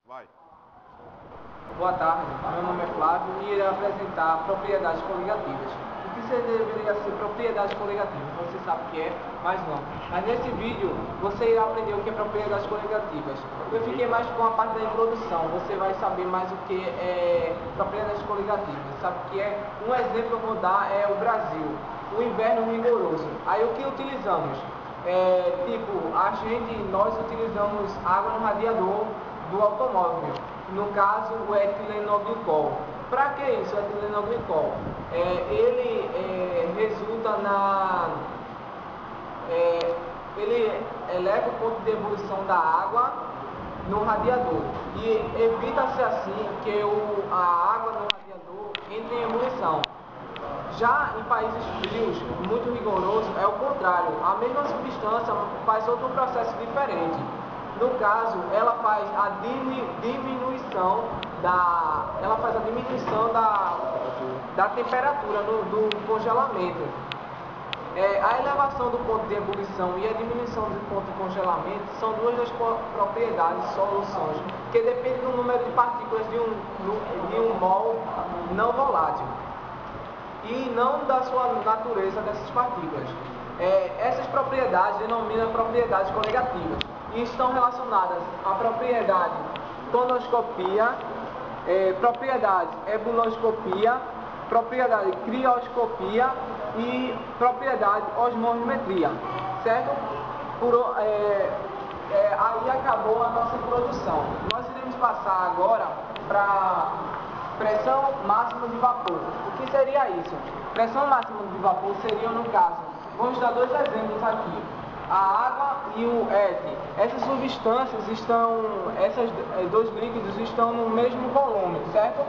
Vai. Boa tarde, meu nome é Flávio e irei apresentar propriedades coligativas. O que deveria ser propriedades coligativas? Você sabe o que é, mas não. Mas nesse vídeo você irá aprender o que é propriedades coligativas. Eu fiquei mais com a parte da introdução, você vai saber mais o que é propriedades coligativas. Sabe o que é? Um exemplo que eu vou dar é o Brasil, o inverno rigoroso. Aí o que utilizamos? Nós utilizamos água no radiador do automóvel, no caso o etilenoglicol. Para que isso, o etilenoglicol? Ele eleva o ponto de ebulição da água no radiador e evita-se assim que a água no radiador entre em ebulição. Já em países frios, muito rigoroso, é o contrário. A mesma substância faz outro processo diferente. No caso, ela faz a diminuição da temperatura do congelamento. A elevação do ponto de ebulição e a diminuição do ponto de congelamento são duas das propriedades de soluções, que dependem do número de partículas de um mol não volátil e não da sua natureza dessas partículas. Essas propriedades denominam propriedades coligativas e estão relacionadas à propriedade tonoscopia, propriedade ebuloscopia, propriedade crioscopia e propriedade osmometria, certo? Aí acabou a nossa introdução. Nós iremos passar agora para pressão máxima de vapor. O que seria isso? Pressão máxima de vapor seria, no caso, vamos dar dois exemplos aqui: a água e o éter. Essas substâncias esses dois líquidos estão no mesmo volume, certo?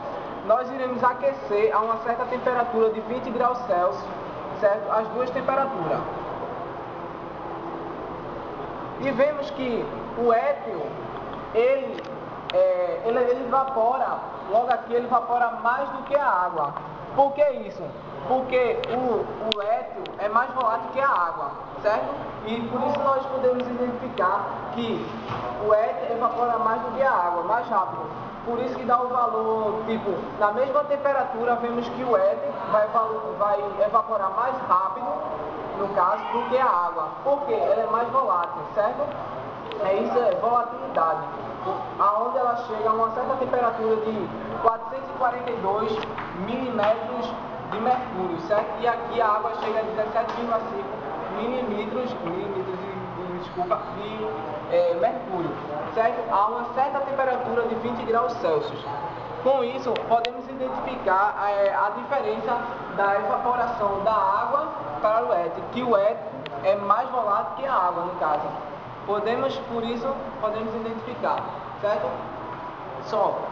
Nós iremos aquecer a uma certa temperatura de 20 graus Celsius, certo? As duas temperaturas. E vemos que o éter, ele evapora, logo aqui ele evapora mais do que a água. Por que isso? Porque o éter é mais volátil que a água, certo? E por isso nós podemos identificar que o éter evapora mais do que a água, mais rápido. Por isso que dá o valor, tipo, na mesma temperatura vemos que o éter vai evaporar mais rápido, no caso, do que a água. Porque ela é mais volátil, certo? Isso é volatilidade, aonde ela chega a uma certa temperatura de 442 milímetros de mercúrio, certo? E aqui a água chega a 17,5 milímetros de mercúrio, certo? A uma certa temperatura de 20 graus Celsius. Com isso, podemos identificar a diferença da evaporação da água para o éter, que o éter é mais volátil que a água, no caso. Por isso, podemos identificar, certo?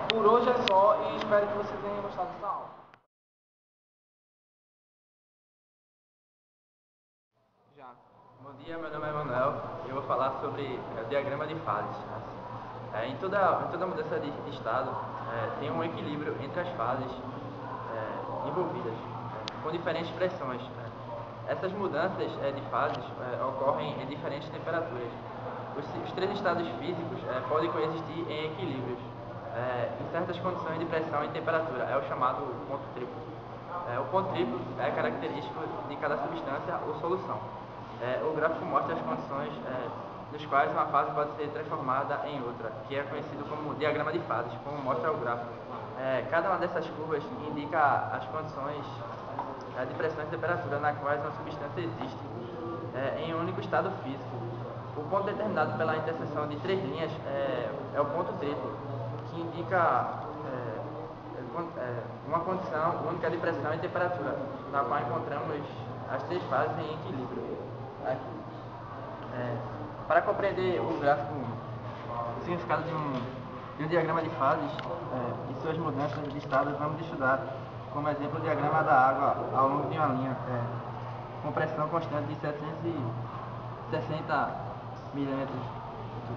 Por hoje é só e espero que vocês tenham gostado dessa aula. Já. Bom dia, meu nome é Manuel e eu vou falar sobre o diagrama de fases. Em toda mudança de estado, tem um equilíbrio entre as fases envolvidas, com diferentes pressões. Essas mudanças de fases ocorrem em diferentes temperaturas. Os três estados físicos podem coexistir em equilíbrios, em certas condições de pressão e temperatura. É o chamado ponto triplo. O ponto triplo é característico de cada substância ou solução. O gráfico mostra as condições nos quais uma fase pode ser transformada em outra, que é conhecido como diagrama de fases, como mostra o gráfico. Cada uma dessas curvas indica as condições de pressão e temperatura na quais uma substância existe em um único estado físico. O ponto determinado pela interseção de três linhas é o ponto triplo, que indica uma condição única de pressão e temperatura, na qual encontramos as três fases em equilíbrio. Para compreender o gráfico, o significado de um diagrama de fases e suas mudanças de estado, vamos estudar como exemplo o diagrama da água ao longo de uma linha com pressão constante de 760 milímetros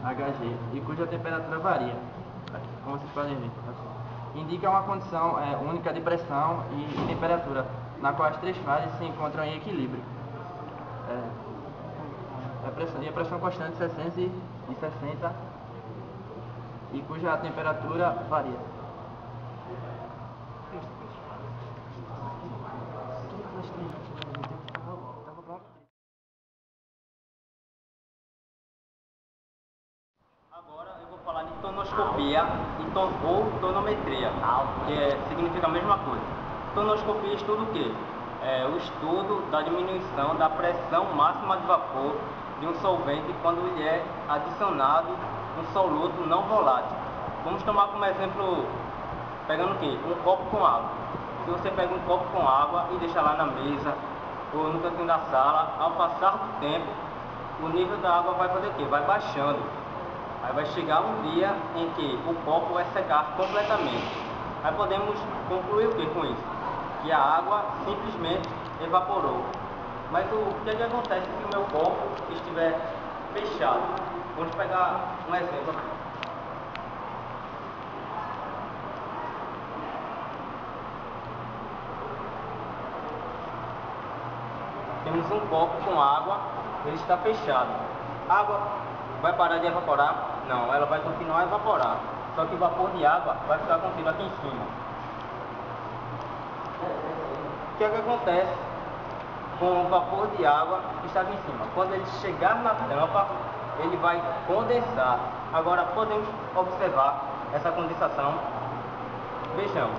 Hg e cuja temperatura varia, como vocês podem ver. Indica uma condição única de pressão e temperatura, na qual as três fases se encontram em equilíbrio. A pressão constante de 760 e cuja temperatura varia. Agora eu vou falar de tonoscopia ou tonometria, que significa a mesma coisa. Tonoscopia estuda o quê? É o estudo da diminuição da pressão máxima de vapor de um solvente quando ele é adicionado um soluto não volátil. Vamos tomar como exemplo, pegando o quê? Um copo com água. Se você pega um copo com água e deixa lá na mesa ou no cantinho da sala, ao passar do tempo, o nível da água vai fazer o quê? Vai baixando. Aí vai chegar um dia em que o copo vai secar completamente. Aí podemos concluir o que com isso? Que a água simplesmente evaporou. Mas o que é que acontece se o meu copo estiver fechado? Vamos pegar um exemplo. Temos um copo com água, ele está fechado. A água vai parar de evaporar? Não, ela vai continuar a evaporar. Só que o vapor de água vai ficar contido aqui em cima. O que é que acontece com o vapor de água que está aqui em cima? Quando ele chegar na tampa, ele vai condensar. Agora podemos observar essa condensação. Vejamos,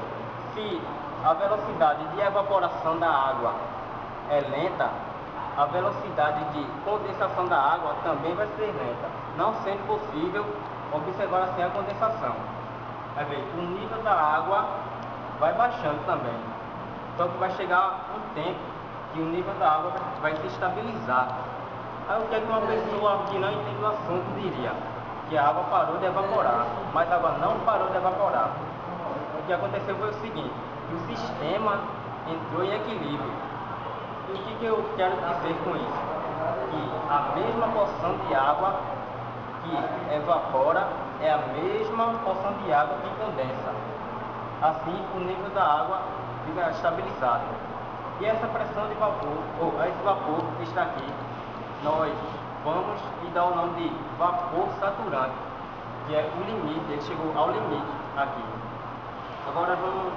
se a velocidade de evaporação da água é lenta, a velocidade de condensação da água também vai ser lenta, não sendo possível observar assim a condensação. Vai ver, o nível da água vai baixando também, só que vai chegar um tempo que o nível da água vai se estabilizar. Aí o que é que uma pessoa que não entende o assunto diria? Que a água parou de evaporar, mas a água não parou de evaporar. O que aconteceu foi o seguinte, que o sistema entrou em equilíbrio. E o que eu quero dizer com isso? Que a mesma porção de água que evapora é a mesma porção de água que condensa. Assim, o nível da água fica estabilizado. E essa pressão de vapor, ou esse vapor que está aqui, nós vamos lhe dar o nome de vapor saturante, que é o limite, ele chegou ao limite aqui. Agora vamos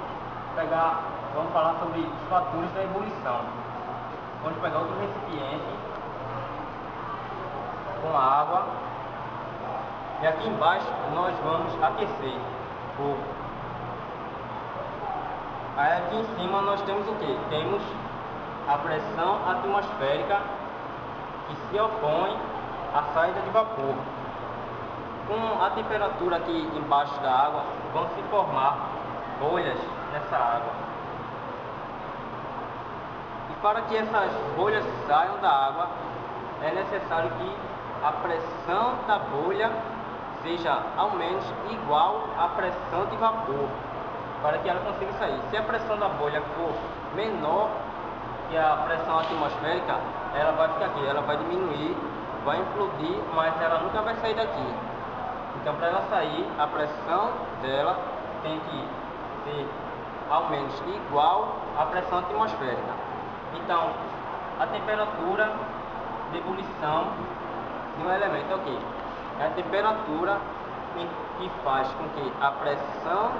falar sobre os fatores da ebulição. Vamos pegar outro recipiente com água e aqui embaixo nós vamos aquecer fogo. Aí aqui em cima nós temos o que? Temos a pressão atmosférica que se opõe à saída de vapor. Com a temperatura aqui embaixo da água vão se formar bolhas nessa água. Para que essas bolhas saiam da água, é necessário que a pressão da bolha seja ao menos igual à pressão de vapor, para que ela consiga sair. Se a pressão da bolha for menor que a pressão atmosférica, ela vai ficar aqui, ela vai diminuir, vai implodir, mas ela nunca vai sair daqui. Então, para ela sair, a pressão dela tem que ser ao menos igual à pressão atmosférica. Então, a temperatura de ebulição de um elemento é o quê? É a temperatura que faz com que a pressão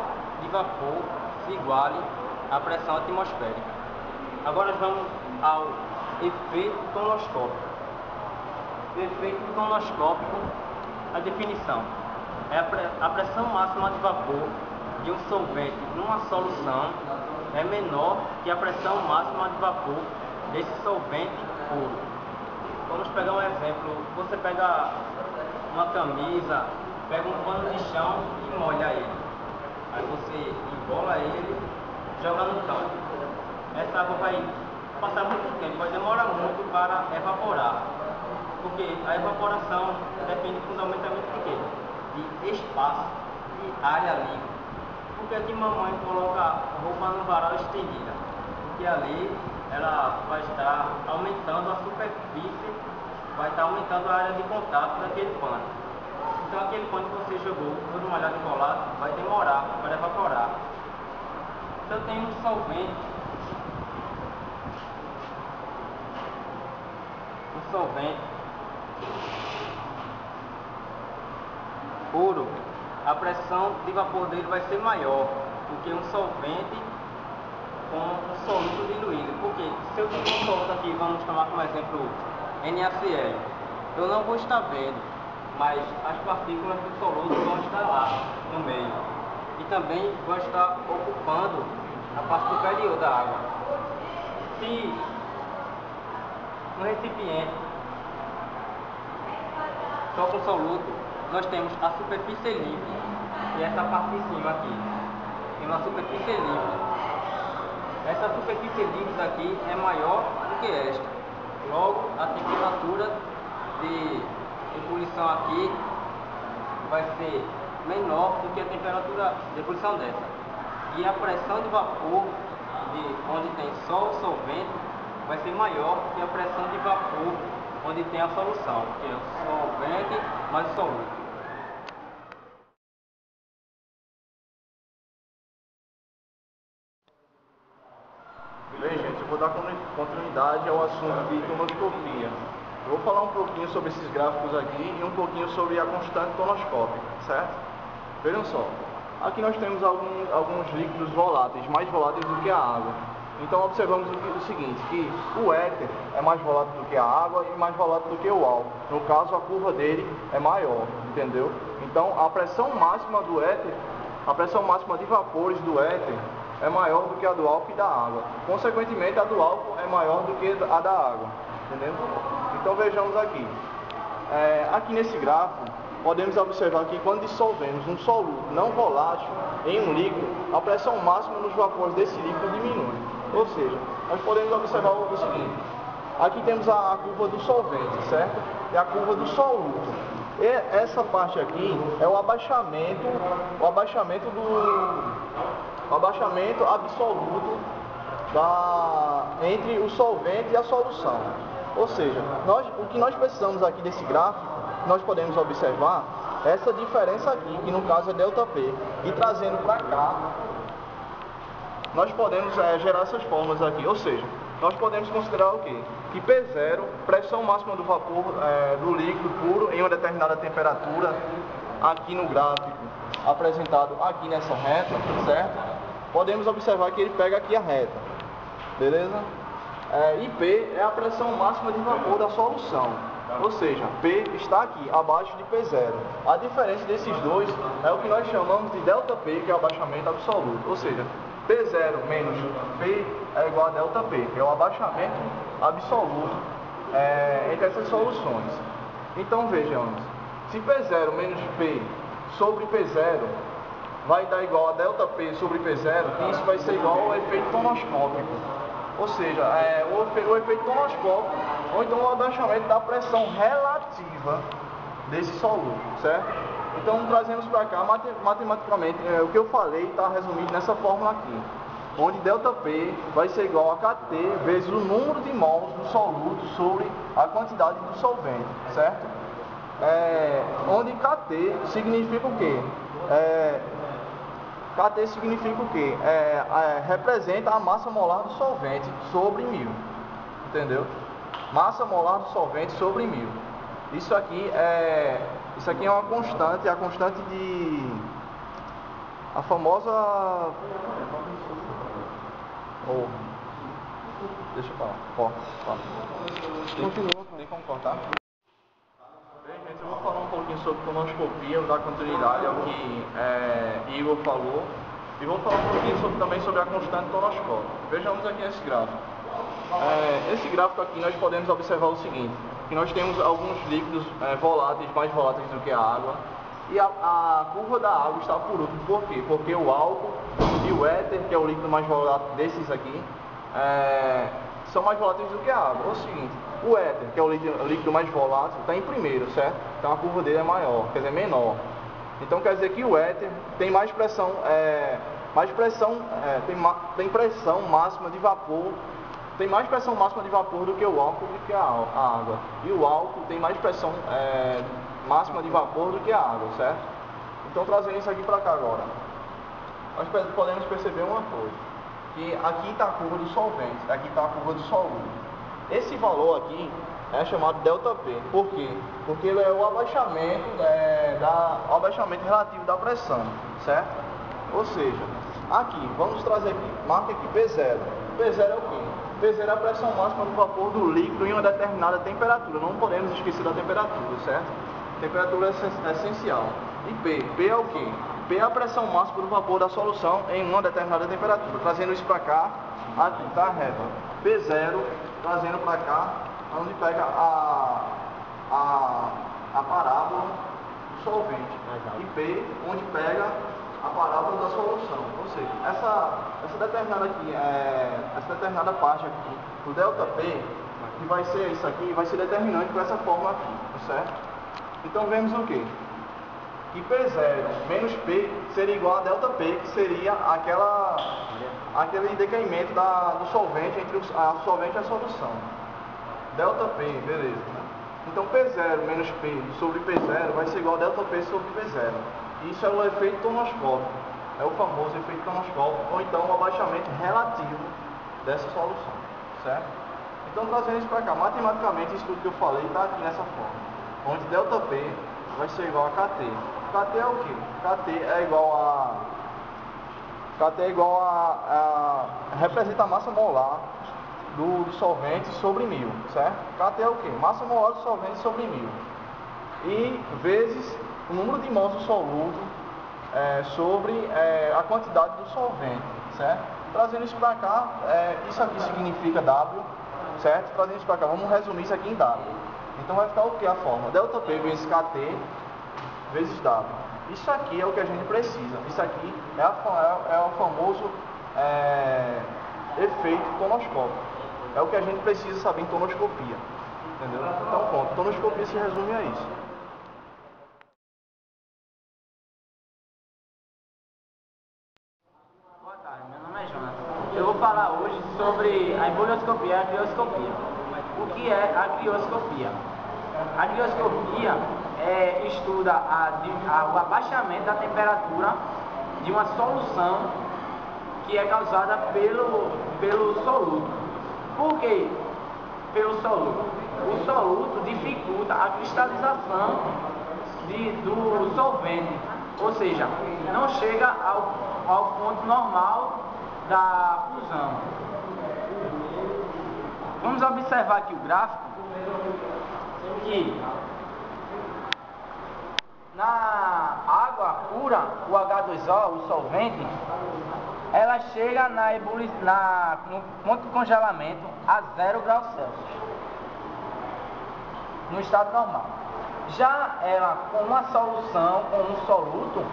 de vapor se iguale à pressão atmosférica. Agora vamos ao efeito tonoscópico. O efeito tonoscópico, a definição, é a pressão máxima de vapor de um solvente numa solução é menor que a pressão máxima de vapor desse solvente puro. Vamos pegar um exemplo. Você pega uma camisa, pega um pano de chão e molha ele. Aí você embola ele, joga no canto. Essa água vai passar muito tempo, vai demorar muito para evaporar. Porque a evaporação depende fundamentalmente de quê? De espaço, de área livre. Porque aqui mamãe coloca roupa no varal estendida, porque ali ela vai estar aumentando a superfície, vai estar aumentando a área de contato daquele pano. Então aquele pano que você jogou todo molhado e colado vai demorar para evaporar. Então tem um solvente, puro, a pressão de vapor dele vai ser maior do que um solvente com um soluto diluído. Porque se eu tiver um soluto aqui, vamos tomar como exemplo NaCl, eu não vou estar vendo, mas as partículas do soluto vão estar lá no meio e também vão estar ocupando a parte superior da água. Se no recipiente só com soluto, nós temos a superfície livre, e essa parte de cima aqui tem uma superfície livre. Essa superfície livre daqui é maior do que esta. Logo, a temperatura de ebulição aqui vai ser menor do que a temperatura de ebulição dessa. E a pressão de vapor de onde tem só o solvente vai ser maior que a pressão de vapor onde tem a solução, que é o solvente mais o soluto. Bem, gente, eu vou dar continuidade ao assunto de tonoscopia. Eu vou falar um pouquinho sobre esses gráficos aqui e um pouquinho sobre a constante tonoscópica, certo? Vejam só, aqui nós temos alguns líquidos voláteis, mais voláteis do que a água. Então observamos o seguinte, que o éter é mais volátil do que a água e mais volátil do que o álcool. No caso, a curva dele é maior, entendeu? Então a pressão máxima do éter, a pressão máxima de vapores do éter é maior do que a do álcool e da água. Consequentemente, a do álcool é maior do que a da água, entendeu? Então vejamos aqui. Aqui nesse gráfico, podemos observar que quando dissolvemos um soluto não volátil em um líquido, a pressão máxima nos vapores desse líquido diminui. Ou seja, nós podemos observar o seguinte. Aqui temos a curva do solvente, certo? E a curva do soluto. E essa parte aqui é o abaixamento absoluto entre o solvente e a solução. Ou seja, o que nós precisamos aqui desse gráfico, nós podemos observar essa diferença aqui, que no caso é ΔP. E trazendo para cá, nós podemos gerar essas fórmulas aqui. Ou seja, nós podemos considerar o quê? Que P0, pressão máxima do vapor do líquido puro em uma determinada temperatura, aqui no gráfico apresentado aqui nessa reta, certo? Podemos observar que ele pega aqui a reta, beleza? E P é a pressão máxima de vapor da solução, ou seja, P está aqui, abaixo de P0. A diferença desses dois é o que nós chamamos de ΔP, que é o abaixamento absoluto, ou seja, P0 menos P é igual a ΔP, que é o abaixamento absoluto entre essas soluções. Então vejamos, se P0 menos P sobre P0 vai dar igual a ΔP sobre P0, isso vai ser igual ao efeito tonoscópico. Ou seja, o efeito tonoscópico, ou então o abaixamento da pressão relativa desse soluto, certo? Então trazemos para cá, matematicamente, o que eu falei está resumido nessa fórmula aqui, onde ΔP vai ser igual a KT vezes o número de mols do soluto sobre a quantidade do solvente, certo? Onde KT significa o quê? KT significa o quê? Representa a massa molar do solvente sobre 1000, entendeu? Massa molar do solvente sobre 1000. Isso aqui é uma constante, a constante a famosa... deixa eu falar, continua, tem como cortar? Bem, gente, eu vou falar um pouquinho sobre tonoscopia, vou dar continuidade ao que Igor falou, e vou falar um pouquinho também sobre a constante tonoscópica. Vejamos aqui esse gráfico. Esse gráfico aqui nós podemos observar o seguinte, que nós temos alguns líquidos voláteis, mais voláteis do que a água, e a curva da água está por último. Por quê? Porque o álcool e o éter, que é o líquido mais volátil desses aqui, são mais voláteis do que a água. É o seguinte, o éter, que é o líquido mais volátil, está em primeiro, certo? Então a curva dele é maior, quer dizer, menor. Então quer dizer que o éter tem mais pressão, tem pressão máxima de vapor, tem mais pressão máxima de vapor do que o álcool do que a água. E o álcool tem mais pressão máxima de vapor do que a água, certo? Então trazendo isso aqui para cá agora, nós podemos perceber uma coisa, que aqui está a curva do solvente, aqui está a curva do soluto. Esse valor aqui é chamado ΔP. Por quê? Porque ele é o abaixamento, o abaixamento relativo da pressão, certo? Ou seja, aqui, vamos trazer aqui, marca aqui P0. P0 é o quê? P0 é a pressão máxima do vapor do líquido em uma determinada temperatura. Não podemos esquecer da temperatura, certo? Temperatura é essencial. E P é o quê? P é a pressão máxima do vapor da solução em uma determinada temperatura. Trazendo isso para cá, aqui está a reta. P0, trazendo para cá, onde pega a parábola do solvente. E P, onde pega a parábola da solução. Ou seja, essa determinada parte aqui, o ΔP, que vai ser isso aqui, vai ser determinante para essa fórmula aqui, certo? Então vemos o quê? Que P0 menos P seria igual a ΔP, que seria aquele decaimento do solvente entre a solvente e a solução. ΔP, beleza. Então P0 menos P sobre P0 vai ser igual a ΔP sobre P0. Isso é o efeito tonoscópico. É o famoso efeito tonoscópico, ou então o abaixamento relativo dessa solução, certo? Então trazendo isso para cá, matematicamente isso tudo que eu falei está aqui nessa forma, onde ΔP vai ser igual a KT. KT é o quê? KT é igual a representa a massa molar do solvente sobre 1000, certo? KT é o quê? Massa molar do solvente sobre 1000. E vezes o número de mols do soluto sobre a quantidade do solvente, certo? Trazendo isso para cá, isso aqui significa W, certo? Trazendo isso para cá, vamos resumir isso aqui em W. Então vai ficar o que a forma? ΔP vezes KT vezes W. Isso aqui é o que a gente precisa. Isso aqui é o famoso efeito tonoscópico. É o que a gente precisa saber em tonoscopia. Entendeu? Então pronto, tonoscopia se resume a isso. Boa tarde, meu nome é Jonas. Eu vou falar hoje sobre a embrioscopia e a crioscopia. O que é a crioscopia? A crioscopia estuda o abaixamento da temperatura de uma solução que é causada pelo soluto. Por que pelo soluto? O soluto dificulta a cristalização do solvente, ou seja, não chega ao ponto normal da fusão. Vamos observar aqui o gráfico, que na água pura, o H2O, o solvente, ela chega no ponto de congelamento a 0 graus Celsius, no estado normal. Já ela, com uma solução, com um soluto,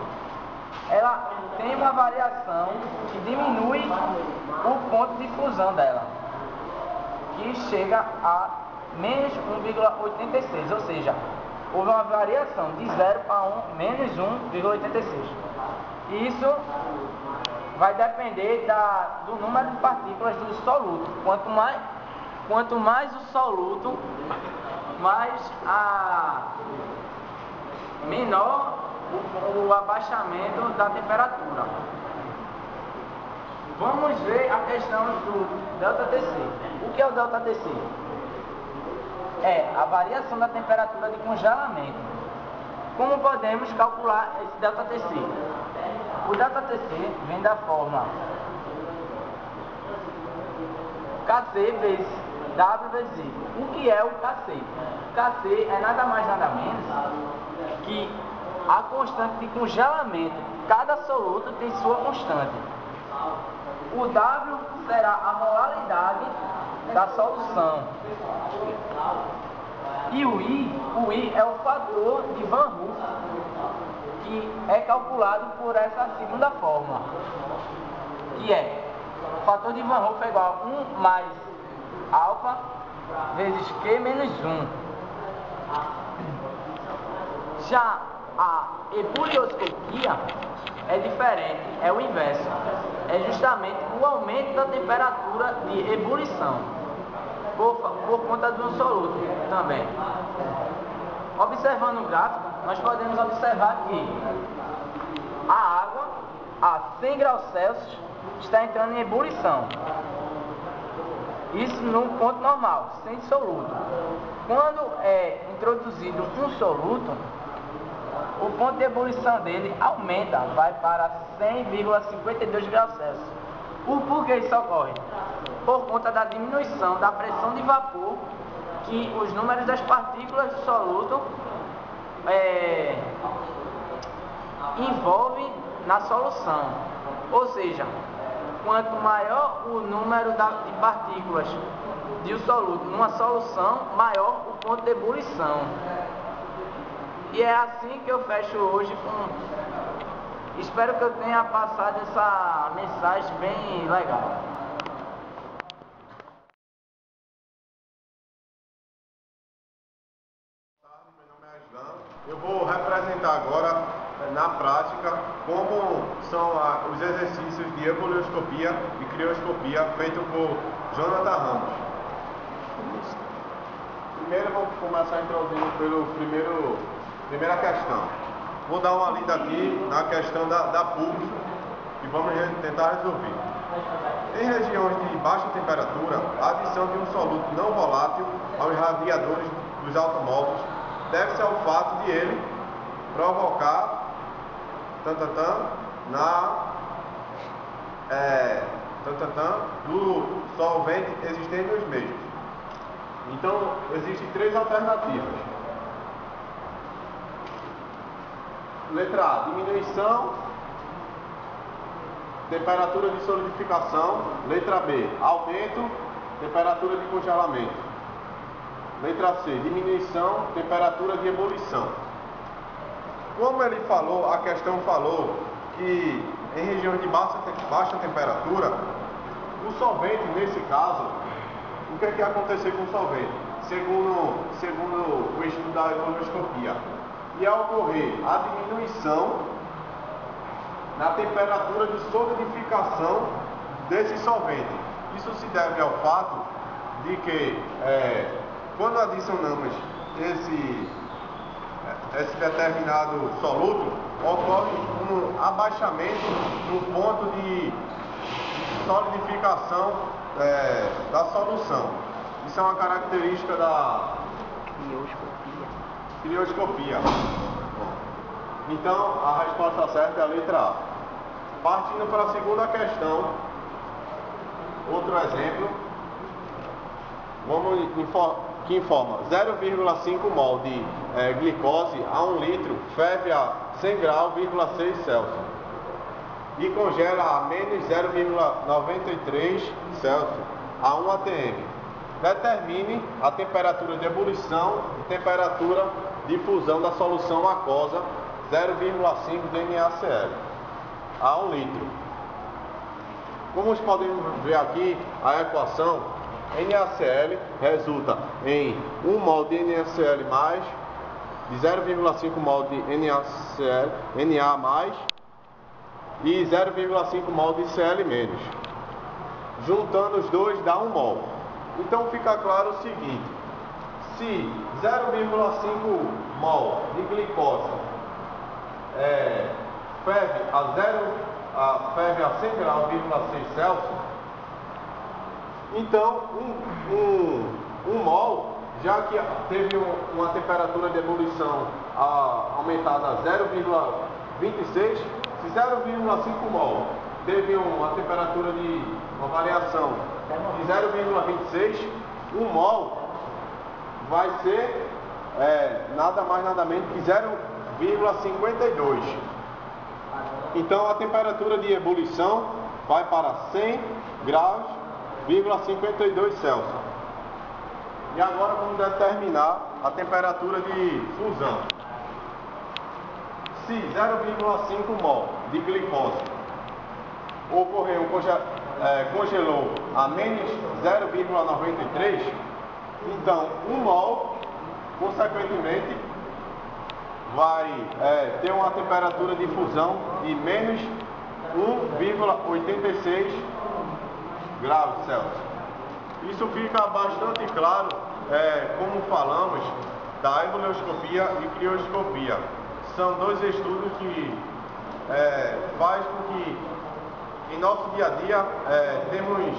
ela tem uma variação que diminui o ponto de fusão dela, que chega a menos 1,86, ou seja, houve uma variação de 0 para menos 1,86. Isso vai depender do número de partículas do soluto. Quanto mais o soluto, mais menor o abaixamento da temperatura. Vamos ver a questão do ΔTc. O que é o ΔTc? É a variação da temperatura de congelamento. Como podemos calcular esse ΔTc? O ΔTc vem da fórmula Kc vezes W vezes I. O que é o Kc? Kc é nada mais nada menos que a constante de congelamento. Cada soluto tem sua constante. O W será a molaridade da solução. E o I é o fator de Van Hoff, que é calculado por essa segunda fórmula, que é o fator de Van Hoff é igual a 1 mais alfa vezes Q menos 1. Já a ebullioscopia é diferente, é o inverso. É justamente o aumento da temperatura de ebulição por conta do soluto também. Observando o gráfico, nós podemos observar que a água a 100 graus Celsius está entrando em ebulição. Isso num ponto normal, sem soluto. Quando é introduzido um soluto, o ponto de ebulição dele aumenta, vai para 100,52 graus Celsius. Por que isso ocorre? Por conta da diminuição da pressão de vapor que os números das partículas do soluto envolvem na solução. Ou seja, quanto maior o número de partículas de um soluto numa solução, maior o ponto de ebulição. E é assim que eu fecho hoje com... Espero que eu tenha passado essa mensagem bem legal. Meu nome é Aslan. Eu vou representar agora, na prática, como são os exercícios de ebullioscopia e crioscopia feitos por Jonathan Ramos. Primeiro eu vou começar introduzindo pelo primeira questão. Vou dar uma lida aqui na questão da PUC e vamos tentar resolver. Em regiões de baixa temperatura, a adição de um soluto não volátil aos radiadores dos automóveis deve-se ao fato de ele provocar do solvente existente nos mesmos. Então, existem três alternativas. Letra A, diminuição, temperatura de solidificação. Letra B, aumento, temperatura de congelamento. Letra C, diminuição, temperatura de ebulição. Como ele falou, a questão falou que em regiões de baixa temperatura, o solvente, nesse caso, o que é que ia acontecer com o solvente? Segundo o estudo da ebullioscopia, ia ocorrer a diminuição na temperatura de solidificação desse solvente. Isso se deve ao fato de que quando adicionamos esse determinado soluto, ocorre um abaixamento no ponto de solidificação da solução. Isso é uma característica da crioscopia. Então, a resposta certa é a letra A. Partindo para a segunda questão, outro exemplo, que informa 0,5 mol de glicose a 1 litro ferve a 100 graus, 6 Celsius e congela a menos 0,93 Celsius a 1 atm. Determine a temperatura de ebulição e temperatura de fusão da solução aquosa 0,5 de NaCl a 1 litro. Como podemos ver aqui, a equação NaCl resulta em 1 mol de NaCl mais, de 0,5 mol de NaCl, Na mais e 0,5 mol de Cl menos. Juntando os dois dá 1 mol. Então fica claro o seguinte: se 0,5 mol de glicose ferve a 100 graus, 6 Celsius, então um mol, já que teve uma temperatura de ebulição aumentada a 0,26, se 0,5 mol teve uma temperatura de uma variação de 0,26, 1 mol vai ser nada mais nada menos que 0,52. Então a temperatura de ebulição vai para 100 graus, 52 Celsius. E agora vamos determinar a temperatura de fusão. Se 0,5 mol de glicose congelou a menos 0,93, então 1 mol, consequentemente, vai ter uma temperatura de fusão de menos 1,86 graus Celsius. Isso fica bastante claro, como falamos, da ebullioscopia e crioscopia. São dois estudos que faz com que em nosso dia a dia temos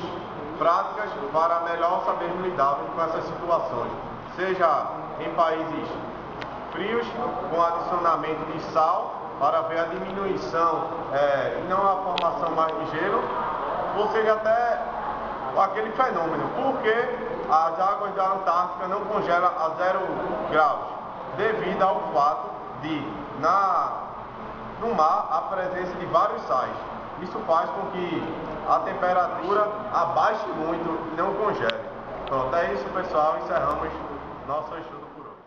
práticas para melhor sabermos lidar com essas situações, seja em países frios, com adicionamento de sal, para ver a diminuição e não a formação mais de gelo, ou seja, até aquele fenômeno, porque as águas da Antártica não congelam a 0 graus, devido ao fato de no mar a presença de vários sais. Isso faz com que a temperatura abaixe muito e não congele. Pronto, é isso, pessoal, encerramos nosso estudo por hoje.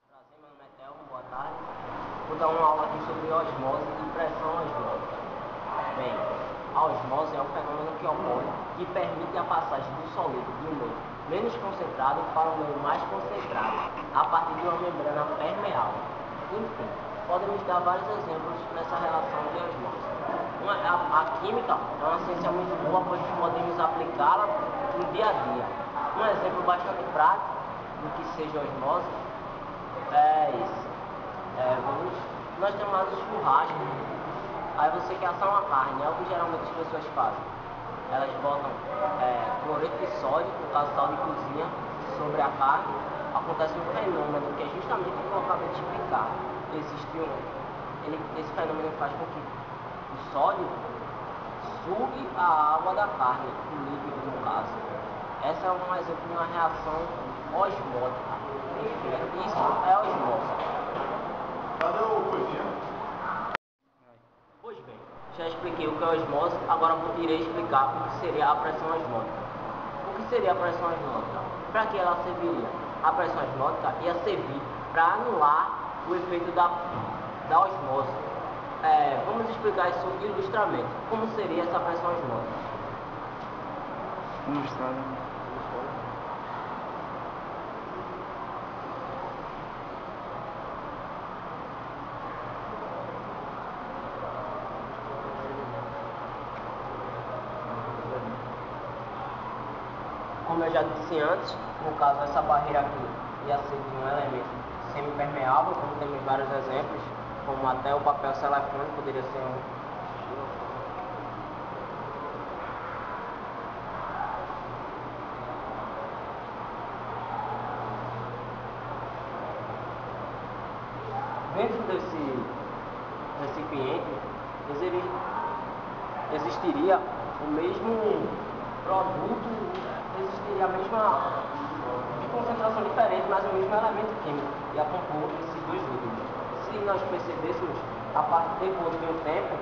Prazer, meu nome é Thelma, boa tarde. Vou dar uma aula aqui sobre osmose e pressão osmótica. Bem, a osmose é um fenômeno que ocorre que permite a passagem do sólido de um meio menos concentrado para um meio mais concentrado, a partir de uma membrana permeável. Enfim, podemos dar vários exemplos nessa relação de osmose. A química é uma ciência muito boa, pois podemos aplicá-la no dia a dia. Um exemplo bastante prático do que seja osmose é esse. Nós temos lá os churrascos. Aí você quer assar uma carne, é o que geralmente as pessoas fazem. Elas botam cloreto de sódio, no caso sal de cozinha, sobre a carne. Acontece um fenômeno que é justamente o que eu acabei de explicar. Esse fenômeno faz com que o sódio sugue a água da carne, o líquido no caso. Essa é um exemplo de uma reação osmótica. Enfim, isso é osmose. Cadê o coisinha? Pois bem, já expliquei o que é osmose, agora irei explicar o que seria a pressão osmótica. O que seria a pressão osmótica? Para que ela serviria? A pressão osmótica ia servir para anular o efeito da osmose. Vamos explicar isso ilustramente. Como seria essa pressão osmótica? Como eu já disse antes, no caso essa barreira aqui ia ser de um elemento semipermeável, como temos vários exemplos, como até o papel celofane poderia ser um. Dentro desse recipiente existiria o mesmo produto, existiria a mesma de concentração diferente, mas o mesmo elemento químico ia compor esses dois líquidos. Se nós percebêssemos, a partir depois de um tempo,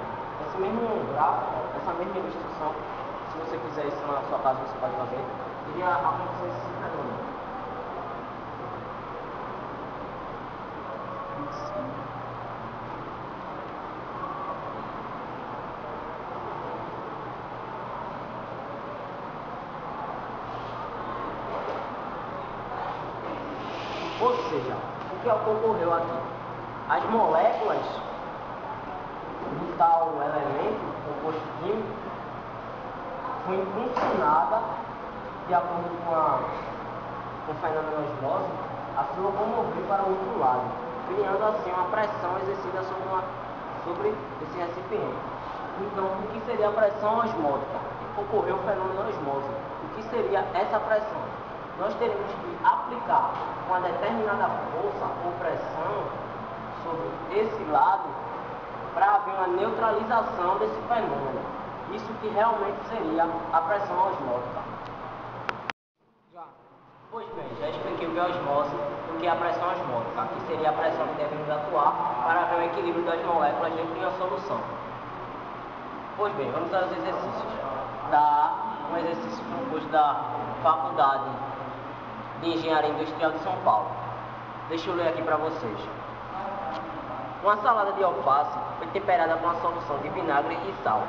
esse mesmo gráfico, essa mesma ilustração, se você quiser isso na sua casa, você pode fazer, iria acontecer esse fenômeno. Ou seja, o que ocorreu aqui? As moléculas do tal elemento, composto químico, foi impulsionada, de acordo com o fenômeno osmose, a se locomover para o outro lado, criando assim uma pressão exercida sobre esse recipiente. Então, o que seria a pressão osmótica? Ocorreu o fenômeno osmose. O que seria essa pressão? Nós teremos que aplicar uma determinada força ou pressão sobre esse lado para haver uma neutralização desse fenômeno. Isso que realmente seria a pressão osmótica. Pois bem, já expliquei o que é osmose e o que é a pressão osmótica, que seria a pressão que devemos atuar para haver um equilíbrio das moléculas dentro de uma solução. Pois bem, vamos aos exercícios. Um exercício composto da Faculdade de Engenharia Industrial de São Paulo. Deixa eu ler aqui para vocês. Uma salada de alface foi temperada com uma solução de vinagre e sal.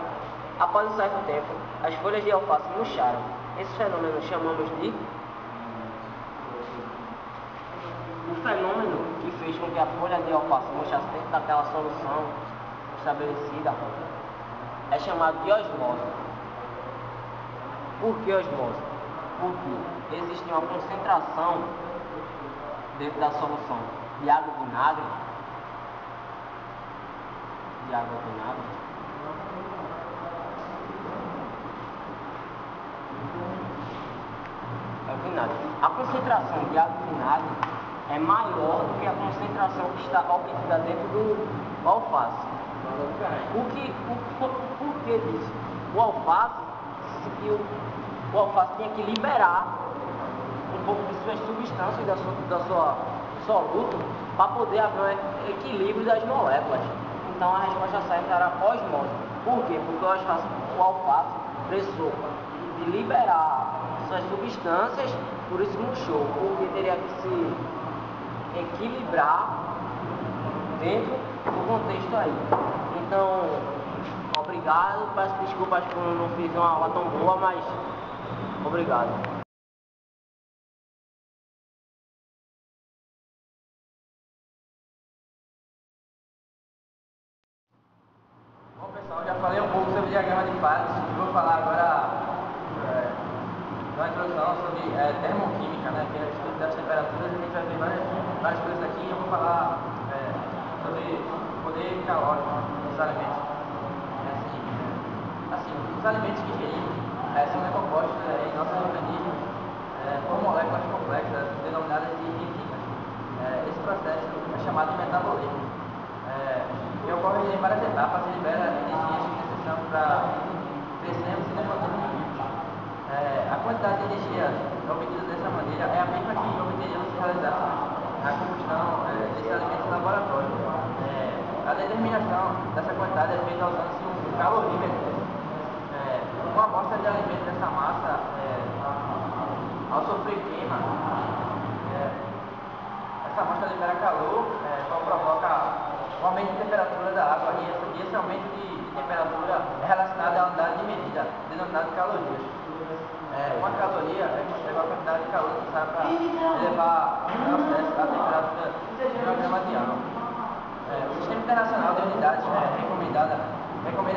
Após um certo tempo, as folhas de alface murcharam. Esse fenômeno chamamos de... O fenômeno que fez com que a folha de alface murchasse dentro daquela solução estabelecida é chamado de osmose. Por que osmose? Porque existe uma concentração dentro da solução de água vinagre, vinagre. A concentração de água e vinagre é maior do que a concentração que está obtida dentro do alface. Por que disso? O alface tinha que liberar um pouco de suas substâncias da sua soluto para poder haver um equilíbrio das moléculas. Então a resposta certa era osmose. Por quê? Porque o alface precisou de liberar suas substâncias, por isso murchou, porque teria que se equilibrar dentro do contexto aí. Então, obrigado, peço desculpas por não fiz uma aula tão boa, mas obrigado. Bom pessoal, já falei um pouco sobre diagrama de Fales e vou falar agora uma introdução sobre termoquímica, né, que é o estudo das temperaturas. A gente vai ver várias coisas aqui. Eu vou falar sobre o poder calórico dos alimentos. Assim, os alimentos que ingerimos são decompostos em nossos organismos por moléculas complexas denominadas de enzimas. Esse processo é chamado de metabolismo. Que ocorre em várias etapas e libera energias que necessitamos para crescermos e nos mantermos vivos. A quantidade de energia obtida dessa maneira é a mesma que obteríamos se realizássemos a combustão desses alimentos em laboratório. A determinação dessa quantidade é feita usando-se um calorímetro. Uma amostra de alimento dessa massa, ao sofrer queima, essa amostra libera calor, qual provoca o aumento de temperatura da água, e esse aumento de temperatura é relacionado à unidade de medida, denominada calorias. Uma caloria é a quantidade de calor necessária para elevar o processo da temperatura de 1 grama de água. O Sistema Internacional de Unidades recomenda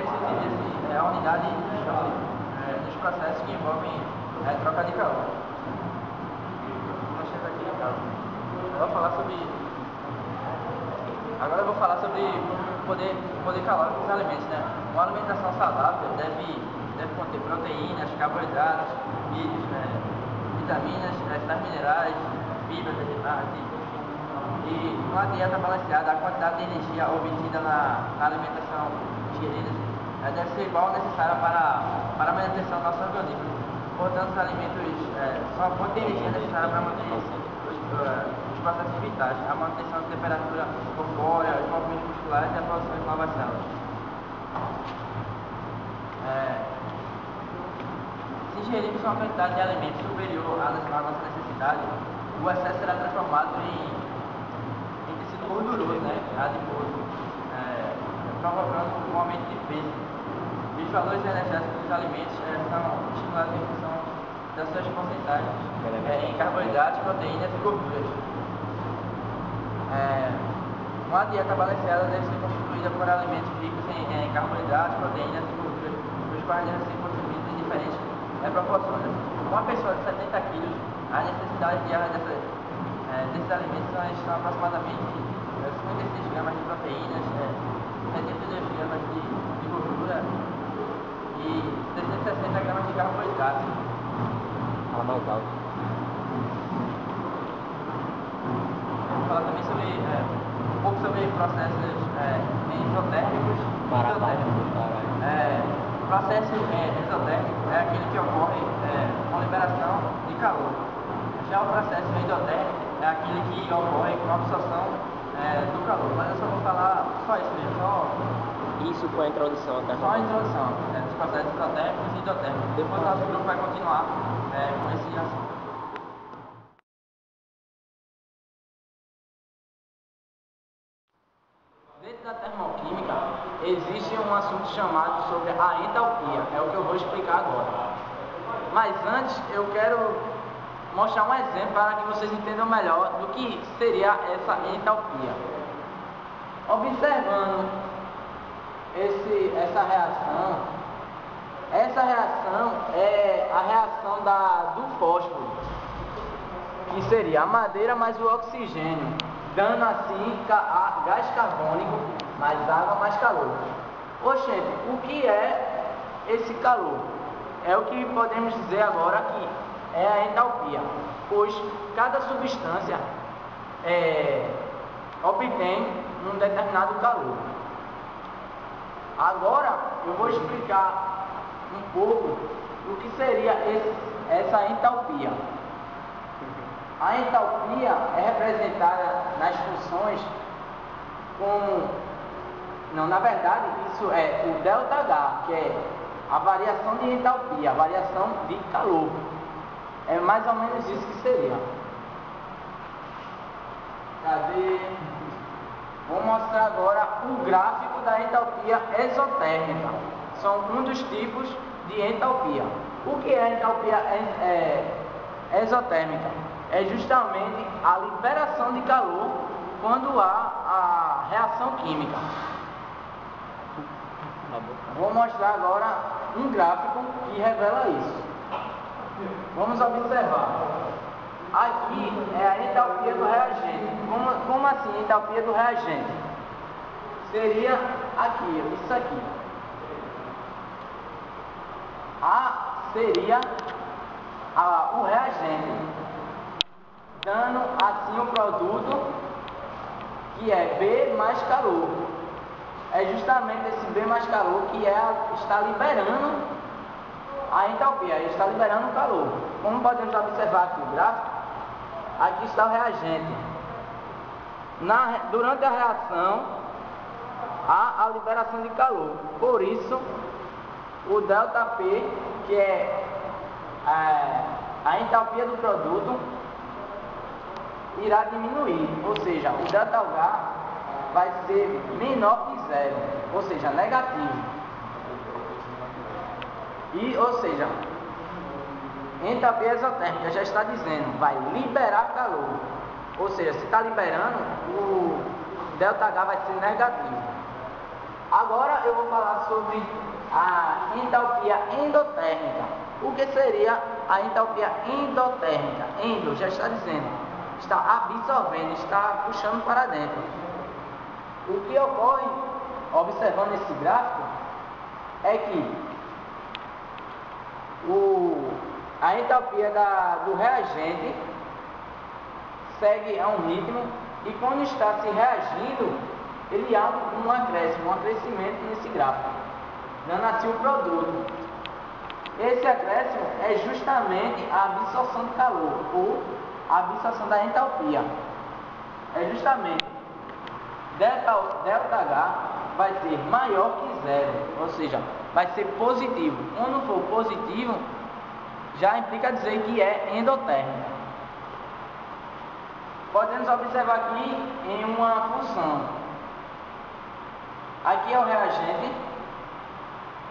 que se utilize a unidade de joule nos processos que envolvem troca de calor. Agora eu vou falar sobre o poder calórico dos alimentos, né? Uma alimentação saudável deve conter proteínas, carboidratos, vitaminas, sais minerais, fibras vegetais, e uma dieta balanceada. A quantidade de energia obtida na alimentação ingerida deve ser igual ao necessária para a manutenção do nosso organismo. Portanto, os alimentos são a fonte de energia necessária para manter os processos vitais, a manutenção de temperatura corpórea, os movimentos musculares e a produção de novas células. Se ingerirmos uma quantidade de alimentos superior à nossa necessidade, o excesso será transformado em tecido gorduroso, né, adiposo, provocando um aumento de peso. Os valores energéticos dos alimentos são estimulados em função das suas porcentagens em carboidratos, proteínas e gorduras. Uma dieta balanceada deve ser constituída por alimentos ricos em carboidratos, proteínas e gorduras, os quais devem ser consumidos em diferentes proporções. Uma pessoa de 70 quilos, a necessidade diária desses alimentos são aproximadamente 56 gramas de proteínas, 72 gramas de gordura e 360 gramas de carboidratos. Fala mais alto. Vou falar também sobre um pouco sobre processos exotérmicos e endotérmicos. Processo exotérmico é aquele que ocorre com liberação de calor. Já o processo endotérmico é aquele que ocorre com a absorção do calor. Mas eu só vou falar só isso mesmo, Isso foi a introdução, tá? só a introdução dos processos exotérmicos e endotérmicos. Depois o nosso grupo vai continuar com esse assunto. Dentro da termoquímica, existe um assunto chamado sobre a entalpia, é o que eu vou explicar agora. Mas antes, eu quero mostrar um exemplo para que vocês entendam melhor do que seria essa entalpia. Observando essa reação é a reação do fósforo, que seria a madeira mais o oxigênio, dando assim gás carbônico, mais água, mais calor. Oxente, o que é esse calor? É o que podemos dizer agora aqui. é a entalpia, pois cada substância obtém um determinado calor. Agora eu vou explicar um pouco o que seria essa entalpia. A entalpia é representada nas funções como... Não, na verdade, isso é o ΔH, que é a variação de entalpia, a variação de calor. É mais ou menos isso que seria. Cadê? Vou mostrar agora o gráfico da entalpia exotérmica. São um dos tipos de entalpia. O que é a entalpia exotérmica? É justamente a liberação de calor quando há a reação química. Vou mostrar agora um gráfico que revela isso. Vamos observar. Aqui é a entalpia do reagente. Como assim a entalpia do reagente? Seria aqui, isso aqui. A seria o reagente, dando assim o produto que é B mais calor. É justamente esse B mais calor que está liberando a entalpia, está liberando o calor. Como podemos observar aqui o gráfico, aqui está o reagente. Durante a reação, há a liberação de calor. Por isso, o ΔP, que é a entalpia do produto, irá diminuir. Ou seja, o ΔH vai ser menor que zero, ou seja, negativo. Ou seja, entalpia exotérmica já está dizendo, vai liberar calor. Ou seja, se está liberando, o ΔH vai ser negativo. Agora eu vou falar sobre a entalpia endotérmica. O que seria a entalpia endotérmica? Endo já está dizendo, está absorvendo, está puxando para dentro. O que ocorre, observando esse gráfico, é que a entalpia do reagente segue a um ritmo e quando está se reagindo, ele há um acréscimo, um crescimento nesse gráfico, dando assim o produto. Esse acréscimo é justamente a absorção de calor, ou a absorção da entalpia. É justamente ΔH vai ser maior que zero, ou seja, vai ser positivo. Quando for positivo, já implica dizer que é endotérmica. Podemos observar aqui em uma função. Aqui é o reagente,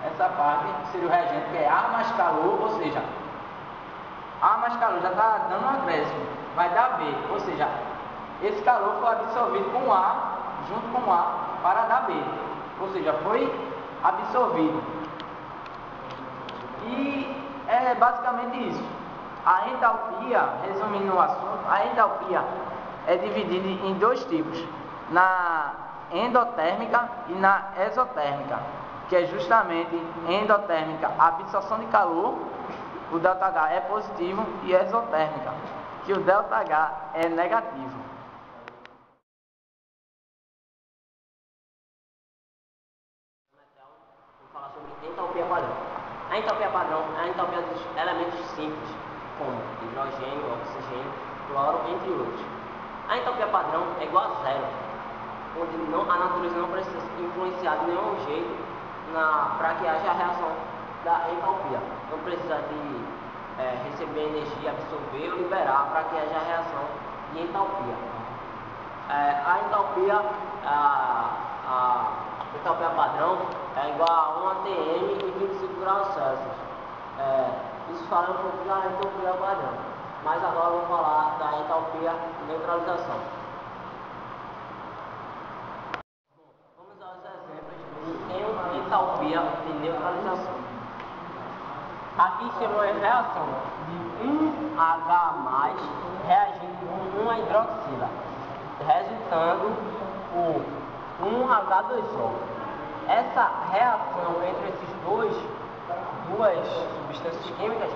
essa parte seria o reagente que é A mais calor, ou seja, A mais calor já está dando um acréscimo, vai dar B, ou seja, esse calor foi absorvido com A, junto com A, para dar B, ou seja, foi absorvido. E é basicamente isso. A entalpia, resumindo o assunto, a entalpia é dividida em dois tipos, na endotérmica e na exotérmica, que é justamente endotérmica, a absorção de calor, o ΔH é positivo, e exotérmica, que o ΔH é negativo. Vou falar sobre entalpia padrão. A entalpia padrão é a entalpia dos elementos simples, como hidrogênio, oxigênio, cloro, entre outros. A entalpia padrão é igual a zero, onde a natureza não precisa influenciar de nenhum jeito para que haja a reação da entalpia. Não precisa de receber energia, absorver ou liberar para que haja a reação de entalpia. A entalpia padrão é igual a 1 atm e 25 graus Celsius. Isso fala um pouco da entalpia padrão, mas agora eu vou falar da entalpia neutralização. Vamos dar os exemplos de entalpia de neutralização. Aqui temos a reação de 1H+, reagindo com 1 hidroxila, resultando por 1H2O. Essa reação entre esses duas substâncias químicas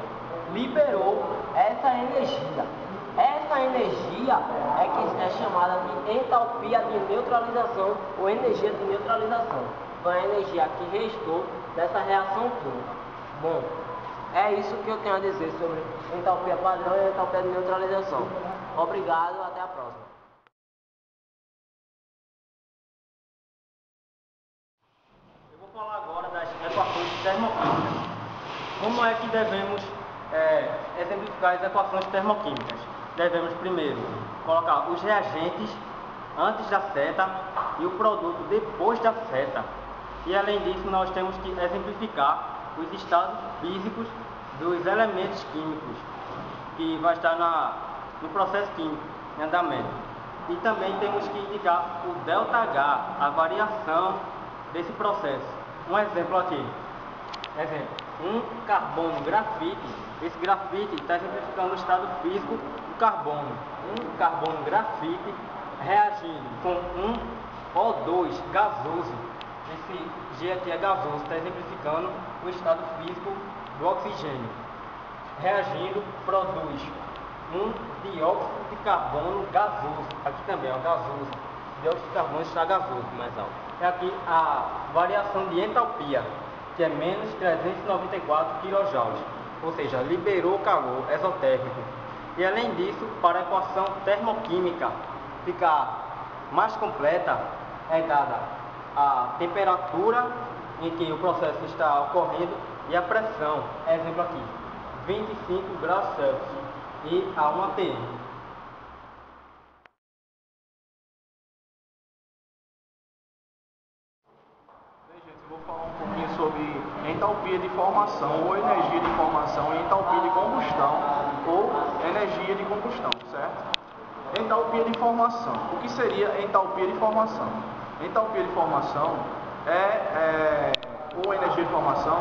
liberou essa energia. Essa energia é que é chamada de entalpia de neutralização ou energia de neutralização. Foi a energia que restou dessa reação química. Bom, é isso que eu tenho a dizer sobre entalpia padrão e entalpia de neutralização. Obrigado, até a próxima. Eu vou falar agora das equações termoquímicas. Como é que devemos exemplificar as equações termoquímicas? Devemos primeiro colocar os reagentes antes da seta e o produto depois da seta. E além disso, nós temos que exemplificar os estados físicos dos elementos químicos que vai estar no processo químico em andamento. E também temos que indicar o ΔH, a variação desse processo. Um exemplo aqui. Exemplo, um carbono grafite. Esse grafite está exemplificando o estado físico do carbono. Um carbono grafite reagindo com um O2 gasoso. Esse G aqui é gasoso, está exemplificando o estado físico do oxigênio. Reagindo, produz um dióxido de carbono gasoso. Aqui também é um gasoso. O dióxido de carbono está gasoso, mais alto. É aqui a variação de entalpia, que é menos 394 kJ. Ou seja, liberou calor exotérmico. E além disso, para a equação termoquímica ficar mais completa, é dada a temperatura em que o processo está ocorrendo e a pressão. Exemplo aqui, 25 graus Celsius e a 1 atm. Vou falar um pouquinho sobre entalpia de formação ou energia de formação e entalpia de combustão ou energia de combustão, certo? Entalpia de formação. O que seria entalpia de formação? Entalpia de formação ou energia de formação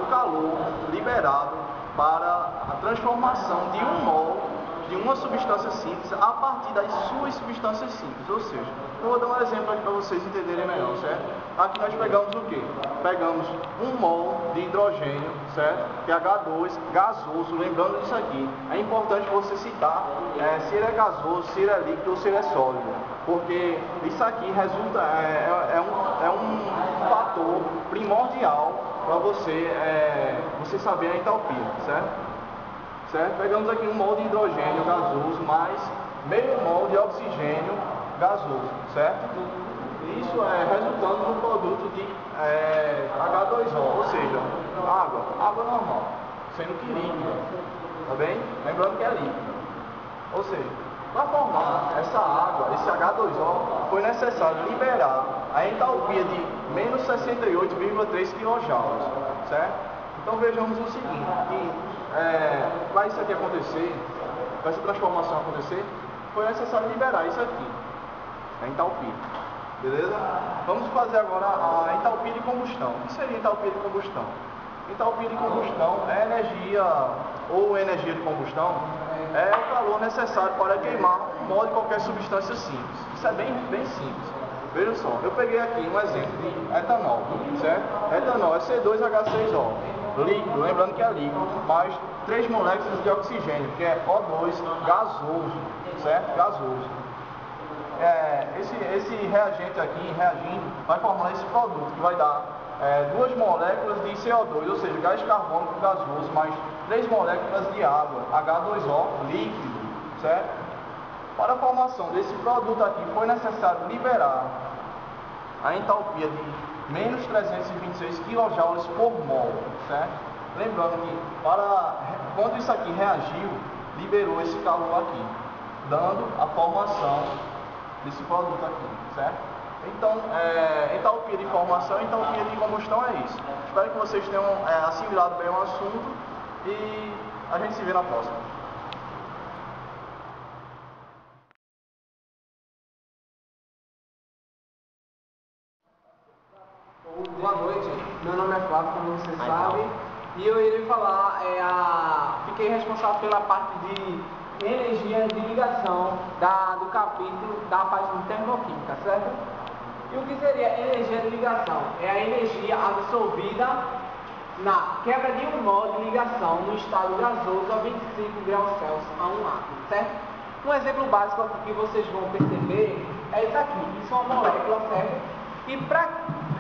o calor liberado para a transformação de um mol de uma substância simples a partir das suas substâncias simples. Ou seja, eu vou dar um exemplo aqui para vocês entenderem melhor, certo? Aqui nós pegamos o quê? Pegamos um mol de hidrogênio, certo? Que é H2, gasoso. Lembrando disso aqui, é importante você citar se ele é gasoso, se ele é líquido ou se ele é sólido, porque isso aqui resulta é um fator primordial para você saber a entalpia, certo? Pegamos aqui um mol de hidrogênio gasoso mais meio mol de oxigênio gasoso, certo? Isso resultando no produto de H2O, ou seja, água normal, sendo que líquida, tá bem? Lembrando que é líquida. Ou seja, para formar essa água, esse H2O, foi necessário liberar a entalpia de menos 68,3 kJ, certo? Então vejamos o seguinte, que para isso aqui acontecer, para essa transformação acontecer, foi necessário liberar isso aqui, a entalpia, beleza? Vamos fazer agora a entalpia de combustão. O que seria entalpia de combustão? Entalpia de combustão é energia de combustão é o calor necessário para queimar um mol de qualquer substância simples. Isso é bem simples. Veja só, eu peguei aqui um exemplo de etanol, certo? Etanol é C2H6O. Líquido, lembrando que é líquido, mais 3 moléculas de oxigênio, que é O2 gasoso, certo? Gasoso. Esse reagente aqui, reagindo, vai formar esse produto, que vai dar 2 moléculas de CO2, ou seja, gás carbônico gasoso, mais 3 moléculas de água, H2O, líquido, certo? Para a formação desse produto aqui, foi necessário liberar a entalpia de menos 326 kJ por mol, certo? Lembrando que quando isso aqui reagiu, liberou esse calor aqui, dando a formação desse produto aqui, certo? Então, entalpia de formação e entalpia de combustão é isso. Espero que vocês tenham assimilado bem o assunto e a gente se vê na próxima. Boa noite, meu nome é Flávio, como vocês sabem, e eu irei falar, fiquei responsável pela parte de energia de ligação do capítulo da parte de termoquímica, certo? E o que seria energia de ligação? É a energia absorvida na quebra de 1 mol de ligação no estado gasoso a 25 graus Celsius a 1 átomo, certo? Um exemplo básico aqui que vocês vão perceber é isso aqui. Isso é uma molécula, certo? E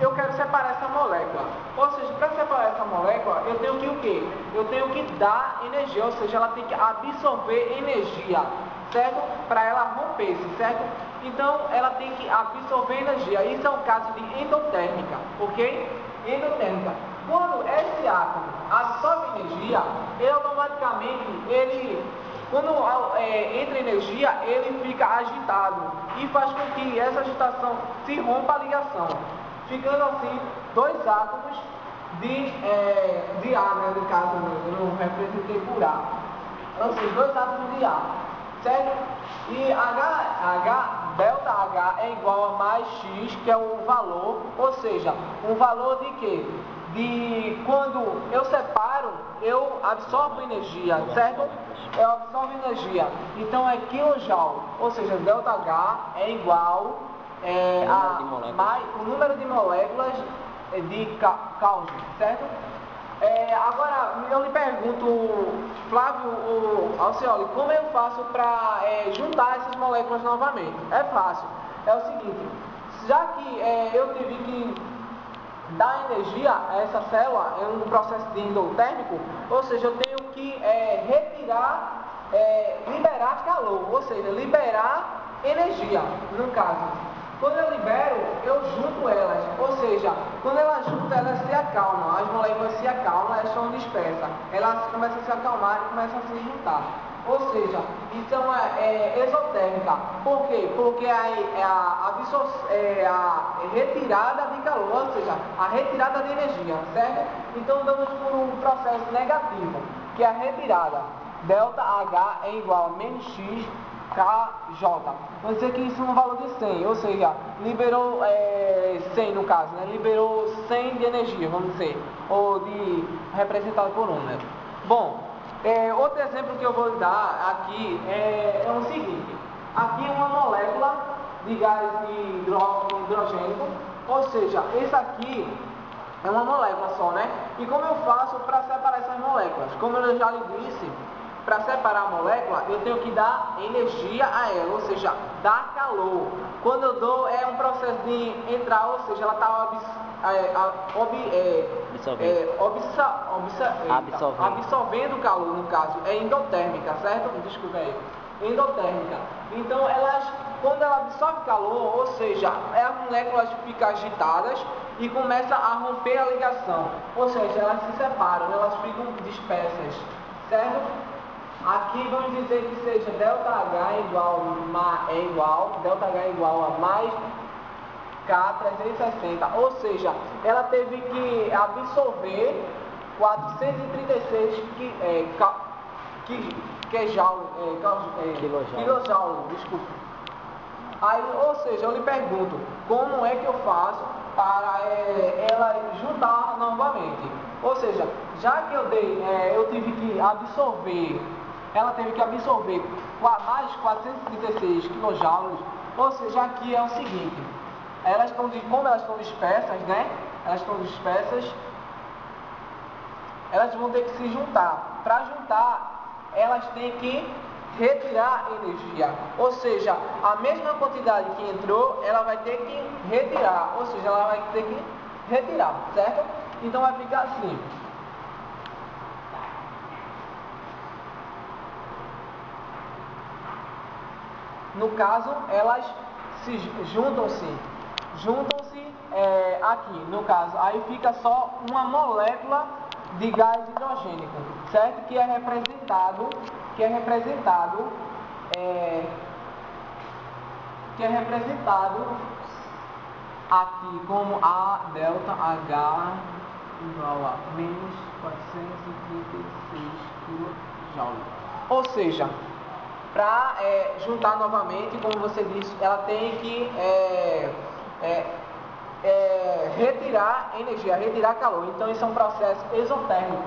eu quero separar essa molécula. Ou seja, para separar essa molécula, eu tenho que o quê? Eu tenho que dar energia, ou seja, ela tem que absorver energia, certo? Para ela romper-se, certo? Então, ela tem que absorver energia. Isso é um caso de endotérmica, ok? Endotérmica. Quando esse átomo absorve energia, ele automaticamente, quando entra energia, ele fica agitado e faz com que essa agitação se rompa a ligação, ficando assim 2 átomos de ar, né? No caso, eu não representei por A. Então, assim, 2 átomos de ar, certo? E delta H é igual a mais X, que é o valor, ou seja, um valor de quê? De quando eu separo, eu absorvo energia, certo? Eu absorvo energia. Então é quilojoule, ou seja, delta H é igual o número de moléculas de Kelvin, certo? Agora, eu lhe pergunto, Flávio Alcioli, como eu faço para juntar essas moléculas novamente? É fácil. É o seguinte, já que eu tive que dar energia a essa célula em um processo de endotérmico, ou seja, eu tenho que liberar calor, ou seja, liberar energia, no caso. Quando eu libero, eu junto elas, ou seja, quando elas juntam, elas se acalmam, as moléculas se acalmam, elas são dispersas, elas começam a se acalmar e começam a se juntar. Ou seja, isso é exotérmica. Por quê? Porque a retirada de calor, ou seja, a retirada de energia, certo? Então damos por um processo negativo, que é a retirada. Delta H é igual a menos X KJ. Vamos dizer que isso é um valor de 100, ou seja, liberou 100 no caso, né? Liberou 100 de energia, vamos dizer, ou representado por número. Bom, outro exemplo que eu vou dar aqui é o seguinte. Aqui é uma molécula de gás hidrogênico, ou seja, esse aqui é uma molécula só, né? E como eu faço para separar essas moléculas? Como eu já lhe disse, para separar a molécula, eu tenho que dar energia a ela, ou seja, dar calor. Quando eu dou, é um processo de entrar, ou seja, ela está absorvendo calor, no caso, é endotérmica, certo? Desculpa aí. Endotérmica. Então, quando ela absorve calor, ou seja, as moléculas ficam agitadas e começam a romper a ligação, ou seja, elas se separam, elas ficam dispersas, certo? Aqui vamos dizer que seja delta H delta H igual a mais K360, ou seja, ela teve que absorver 436 quilojoule, desculpa. Aí, ou seja, eu lhe pergunto, como é que eu faço para ela juntar novamente? Ou seja, já que eu tive que absorver, ela teve que absorver mais 436 kJ, ou seja, aqui é o seguinte, como elas estão dispersas, né? Elas estão dispersas, elas vão ter que se juntar. Para juntar, elas têm que retirar energia, ou seja, a mesma quantidade que entrou, ela vai ter que retirar, ou seja, ela vai ter que retirar, certo? Então vai ficar assim. No caso, elas se juntam-se aqui, no caso, aí fica só uma molécula de gás hidrogênico, certo? Que é representado aqui como A delta H igual a menos 436 kJ. Ou seja, para juntar novamente, como você disse, ela tem que retirar energia, retirar calor. Então isso é um processo exotérmico.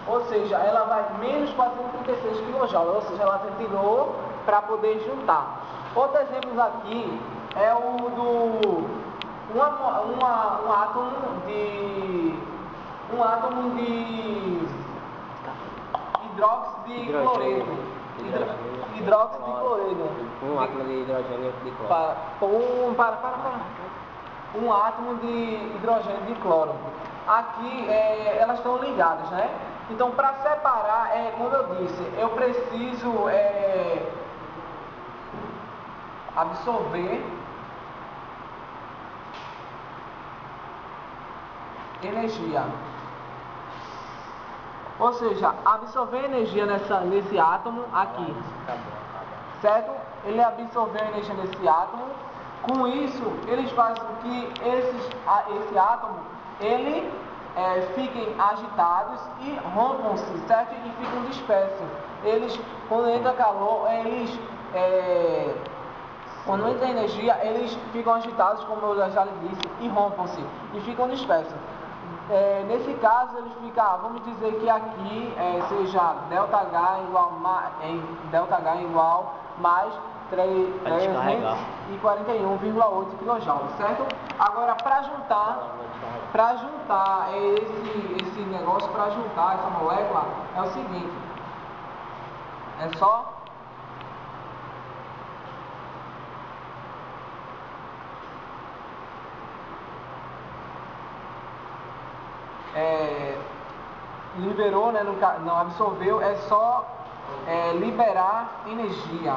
Ou seja, ela vai menos 436 kJ, ou seja, ela retirou para poder juntar. Outros exemplos aqui é o do um átomo um átomo de hidróxido de cloreto. Hidróxido de cloreto. Um átomo de hidrogênio de cloro. Um átomo de hidrogênio de cloro. Aqui elas estão ligadas, né? Então, para separar, como eu disse, eu preciso absorver energia. Ou seja, absorver energia nesse átomo aqui. Certo? Ele absorveu energia nesse átomo. Com isso, eles fazem com que esse átomo fiquem agitados e rompam-se, certo? E ficam dispersos. Eles, quando entra calor, quando entra energia, eles ficam agitados, como eu já lhe disse, e rompam-se e ficam dispersos. Nesse caso, eles ficam, vamos dizer que aqui seja ΔH igual mais 341,8 kJ, certo? Agora, para juntar esse negócio, para juntar essa molécula, é o seguinte, é só liberou, né, não absorveu, é só liberar energia.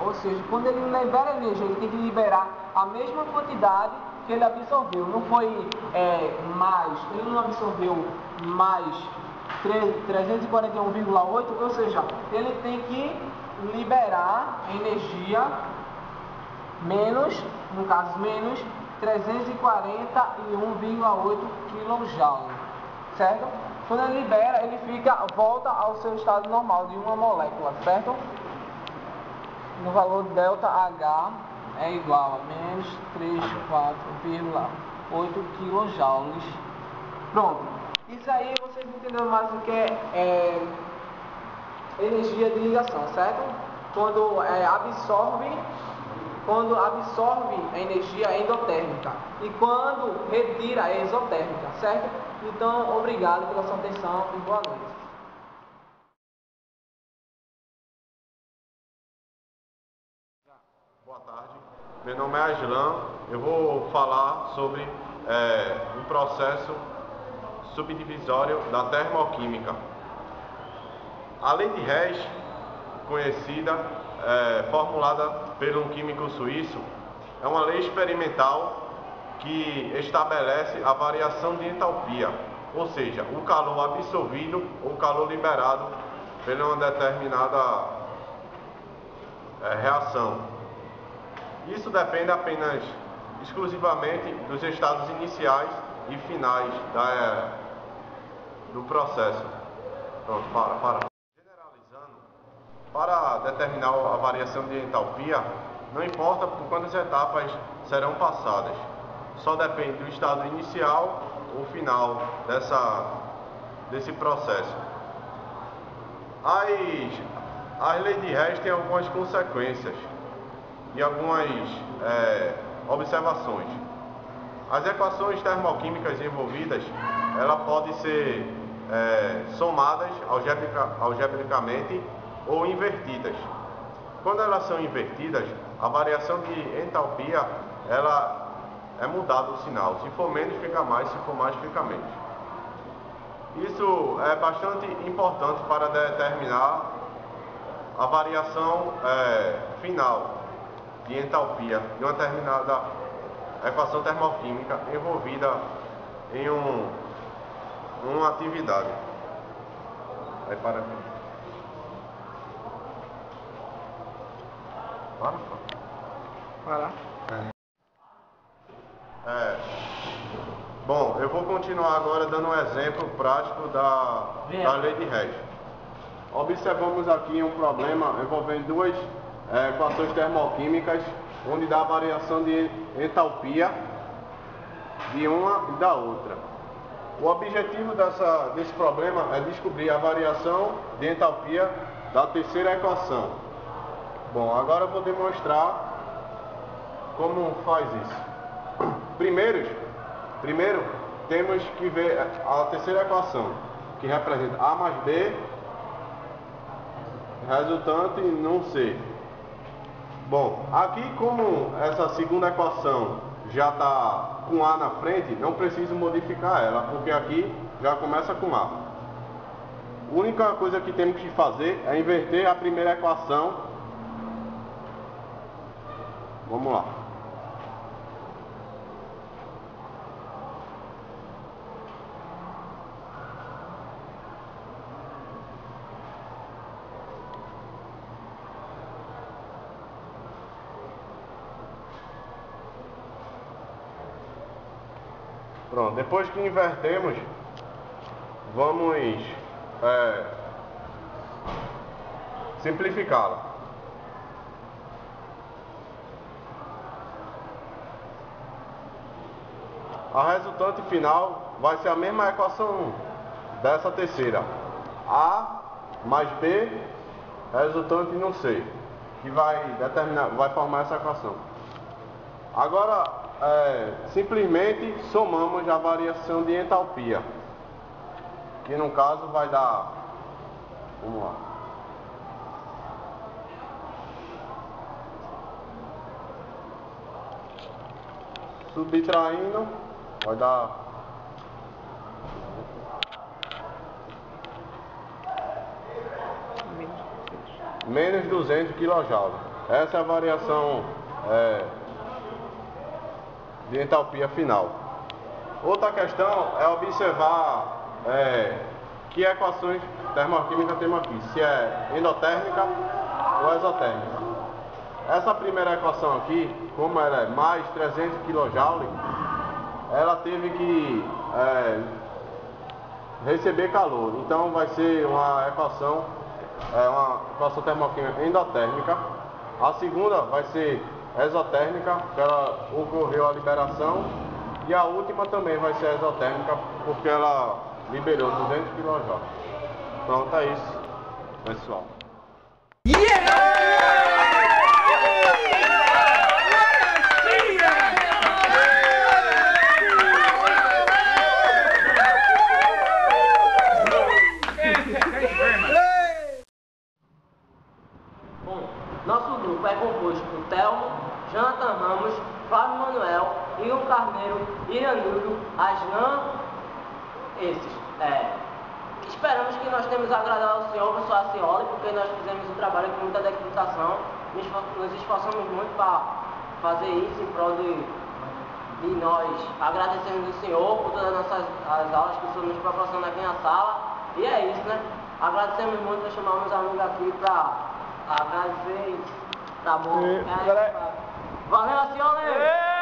Ou seja, quando ele libera energia, ele tem que liberar a mesma quantidade que ele absorveu. Não foi ele não absorveu mais 341,8, ou seja, ele tem que liberar energia menos 341,8 kJ, certo? Quando ele libera, ele volta ao seu estado normal de uma molécula, certo? No valor ΔH é igual a menos 34,8 kJ. Pronto. Isso aí vocês entenderam mais o que é energia de ligação, certo? Quando absorve a energia endotérmica e quando retira a exotérmica, certo? Então, obrigado pela sua atenção e boa noite. Boa tarde, meu nome é Aslan, eu vou falar sobre um processo subdivisório da termoquímica. A lei de Hess, conhecida, formulada por um químico suíço, é uma lei experimental que estabelece a variação de entalpia, ou seja, o calor absorvido ou o calor liberado por uma determinada reação. Isso depende apenas, exclusivamente, dos estados iniciais e finais do processo. Pronto, para. Generalizando, para determinar a variação de entalpia, não importa por quantas etapas serão passadas. Só depende do estado inicial ou final desse processo. As leis de Hess têm algumas consequências e algumas observações. As equações termoquímicas envolvidas, ela pode ser somadas algebricamente ou invertidas. Quando elas são invertidas, a variação de entalpia, ela é mudado o sinal. Se for menos, fica mais. Se for mais, fica menos. Isso é bastante importante para determinar a variação final de entalpia de uma determinada equação termoquímica envolvida em uma atividade. Aí para aqui. Para. Bom, eu vou continuar agora dando um exemplo prático da lei de Hess. Observamos aqui um problema envolvendo duas equações termoquímicas, onde dá a variação de entalpia de uma e da outra. O objetivo desse problema é descobrir a variação de entalpia da terceira equação. Bom, agora eu vou demonstrar como faz isso. Primeiro temos que ver a terceira equação, que representa A mais B, resultante não C. Bom, aqui como essa segunda equação já está com A na frente, não preciso modificar ela, porque aqui já começa com A. A única coisa que temos que fazer é inverter a primeira equação. Vamos lá. Pronto, depois que invertemos, vamos simplificá-la. A resultante final vai ser a mesma equação dessa terceira. A mais B, resultante não C, que vai formar essa equação. Agora, simplesmente somamos a variação de entalpia, que no caso vai dar, vamos lá, subtraindo, vai dar menos 200 kJ. Essa é a variação de entalpia final. Outra questão é observar que equações termoquímicas temos aqui, se é endotérmica ou exotérmica. Essa primeira equação aqui, como ela é mais 300 kJ, ela teve que receber calor, então vai ser uma equação termoquímica endotérmica. A segunda vai ser exotérmica, porque ela ocorreu a liberação, e a última também vai ser exotérmica, porque ela liberou 200 kJ. Pronto, é isso, pessoal. Bom, nosso grupo é composto por Telmo, Jonathan Ramos, Flávio Manuel, Igor Carneiro, Iranildo, Aslan, esses. Esperamos que nós tenhamos agradado ao senhor, professor Acioli, porque nós fizemos um trabalho com muita dedicação, nos esforçamos muito para fazer isso em prol de nós agradecemos ao senhor por todas as aulas que o senhor nos proporciona aqui na sala, e é isso, né? Agradecemos muito, chamamos amigos aqui para agradecer, tá bom? Valeu, Acioli!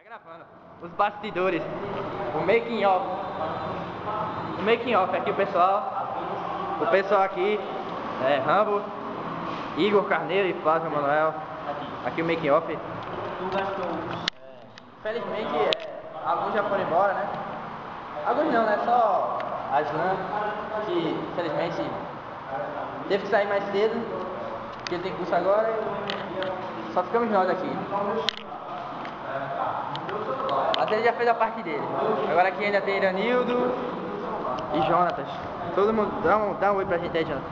Tá gravando. Os bastidores. O making off. O making off aqui, o pessoal aqui, Rambo, Igor Carneiro e Flávio Manuel. Aqui o making off. Felizmente, alguns já foram embora, né? Alguns não, né? Só Aslan, que infelizmente teve que sair mais cedo, porque ele tem curso agora e só ficamos nós aqui. Mas ele já fez a parte dele. Agora aqui ainda tem Iranildo e Jonatas. Todo mundo, dá um oi pra gente aí, Jonatas.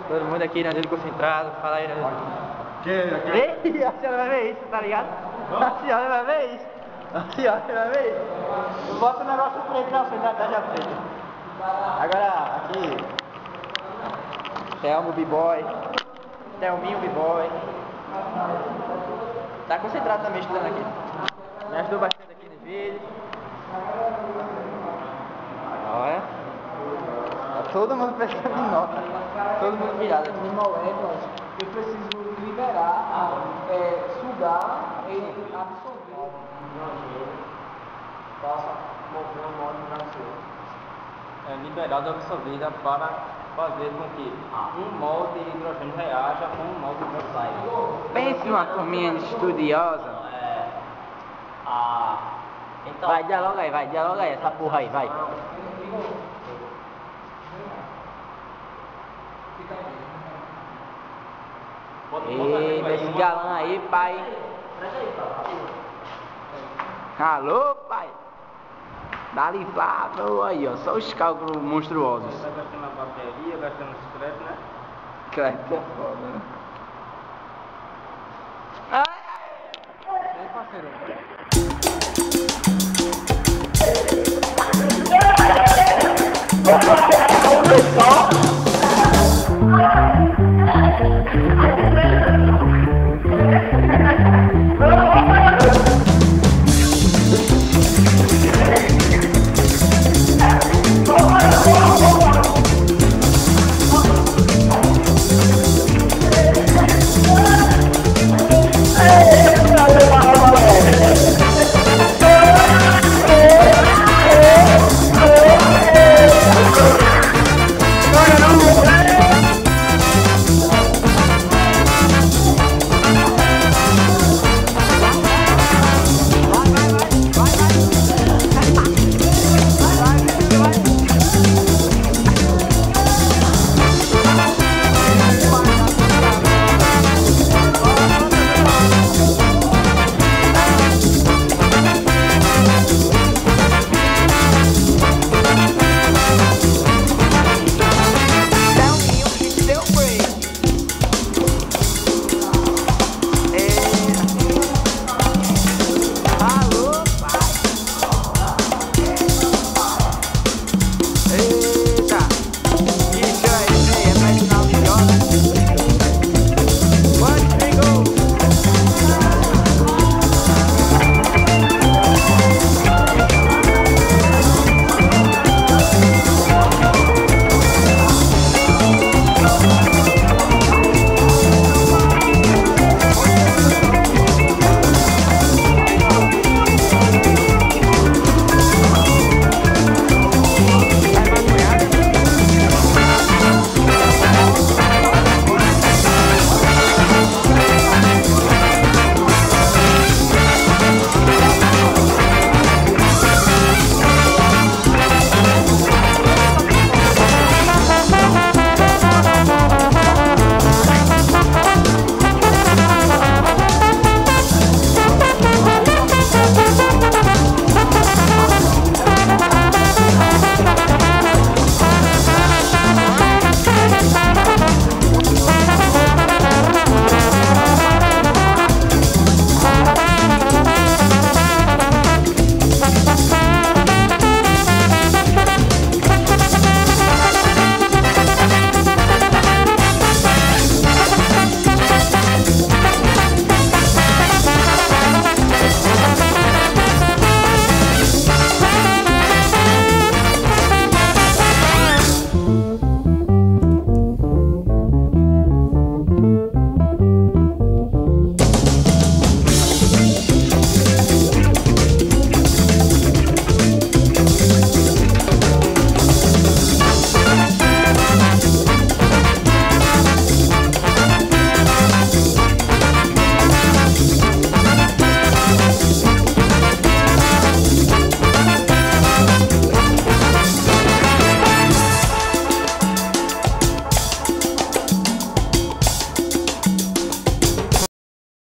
Todo mundo aqui, Iranildo concentrado. Fala aí, Iranildo. Ei, a senhora vai ver isso, tá ligado? A senhora vai ver isso. Aqui, ó, vai ver? Bota o negócio preto na frente, na tarja preta. Agora, aqui. Thelmo B-Boy. Thelminho B-Boy. Tá concentrado também estudando aqui. Me ajudou bastante aqui no vídeo. Olha. Tá todo mundo prestando de nota. Todo mundo virado aqui. As moléculas, eu preciso liberar, sugar e absorver. Possa mover o modo É liberada ou absorvida para fazer com que um mol de hidrogênio reaja com um mol de hidrogênio. Pense uma turminha estudiosa. Então, Vai, dialoga aí, essa porra aí, vai. Eita, esse galã aí, pai. Alô, pai. Dá-lhe Flávio aí, ó, só os cálculos monstruosos. Tá gastando a bateria, gastando os créditos, né? Crédito é foda, né? Ai, ai. parceiro.